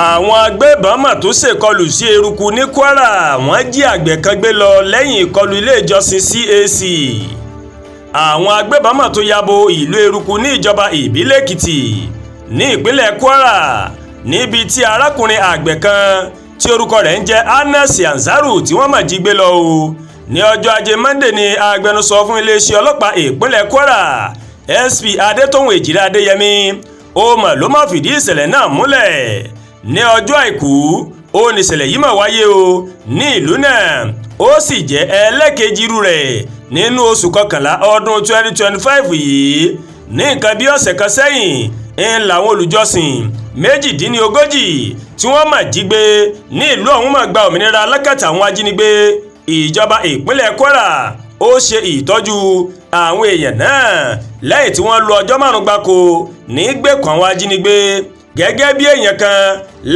Àwọn agbébọn tún ṣèkọlù sí Eruku ní Kwara, wọ́n jí àgbẹ̀ kan gbé lọ lẹ́yìn ìkọlù ilé ìjọsìn CAC. Àwọn agbébọn tún yabo ìlú Eruku ní ìjọba ìbílẹ̀ Èkìtì ní ìpínlẹ̀ Kwara, níbi tí arákùnrin àgbẹ̀ kan tí orúkọ rẹ̀ ń jẹ́ Anas Ansaru tí wọ́n jí gbé lọ o. Ní ọjọ́ Ajé Monday ni agbẹnusọ fún iléeṣẹ́ ọlọ́pàá ìpínlẹ̀ Kwara SP Adétòun Èjìrẹ́ Adéyẹmí ló fìdí ìṣẹ̀lẹ̀ náà múlẹ̀. Ní ọjọ́ Àìkú ní ìṣẹ̀lẹ̀ yìí wáyé o ní ìlú náà, ó sì jẹ́ ẹlẹ́kejì irú rẹ̀ nínú oṣù kọkànlá ọdún 2025 yìí. Ní nǹkan bí ọ̀sẹ̀ kan sẹ́yìn làwọn olùjọ́sìn 38 tí wọ́n jí gbé ní ìlú ọ̀hún gba òmìnira lákàtà àwọn ajínigbé. Ìjọba ìpínlẹ̀ Kwara ó ṣe ìtọ́jú àwọn èèyàn náà lẹ́yìn tí wọ́n lo ọjọ́ 5 gbáko ní gbèkùn àwọn ajínigbé, gẹ́gẹ́ bí èèyàn kan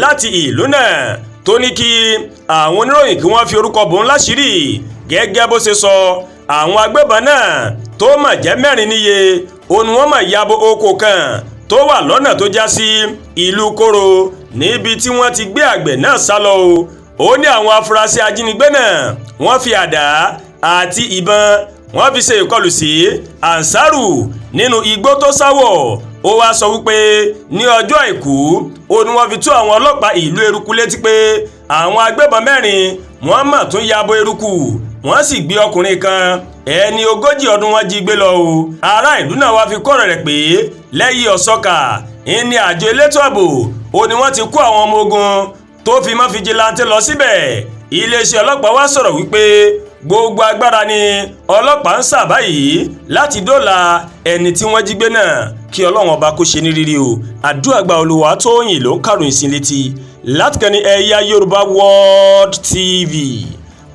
láti ìlú náà tó ní kí àwọn oníròyìn kí wọ́n fi orúkọ bò ń láṣìírí. Gẹ́gẹ́ bó ṣe sọ, àwọn agbébọn náà tó jẹ́ 4 níye wọ́n yabo oko kan tó wà lọ́nà tó já sí ìlú Koro, níbi tí wọ́n ti gbé àgbẹ̀ náà sá lọ o. Ó ní àwọn afurasí ajínigbé náà wọ́n fi àdá àti ìbọn wọ́n fi ṣe ìkọlù sí Ansaru nínú igbó tó sáwọ̀. Ó wá sọ wípé ní ọjọ́ Àìkú ni wọ́n fi tó àwọn ọlọ́pàá ìlú Eruku létí pé àwọn agbébọn 4 wọ́n tún yabo Eruku, wọ́n sì gbé ọkùnrin kan ẹni 40 ọdún wọ́n jí gbé lọ o. Ará ìlú náà wá fi kọ́rọ̀ rẹ̀ pé lẹ́yìn ọ̀sọ́kà ní àjọ elétò ààbò ni wọ́n ti kó àwọn ọmọ ogun tó fi mọ́ fìjìláńtẹ́ lọ síbẹ̀. Iléeṣẹ́ ọlọ́pàá wá sọ̀rọ̀ wípé gbogbo agbára ni ọlọ́pàá ń sà báyìí láti dóòlà ẹni tí wọ́n jí gbé náà, kí Ọlọ́run ọba kó ṣe ní rírí o. Àdúrà gba Olúwatóyìn ló ń kàròyìn sí létí láti kàn ní Ẹ̀yà Yorùbá World TV.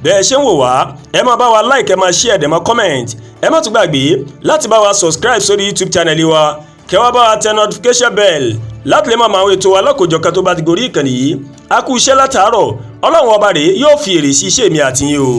Bẹ́ẹ̀ ṣe ń wò wá, ẹ máa bá wa like, ẹ máa share, ẹ máa comment, ẹ má tún gbàgbé láti bá wa subscribe sórí YouTube channel wa, kẹ́ wá bá wa tẹ notification bell láti lè máa mọ àwọn ètò wa lọ́kọ̀ọ́jọ̀kan tó bá ti gorí ìkànnì yìí. A kú iṣẹ́ látàárọ̀, Ọlọ́run ọba rèé yóò fi èrè sí iṣẹ́ mi àti yín o.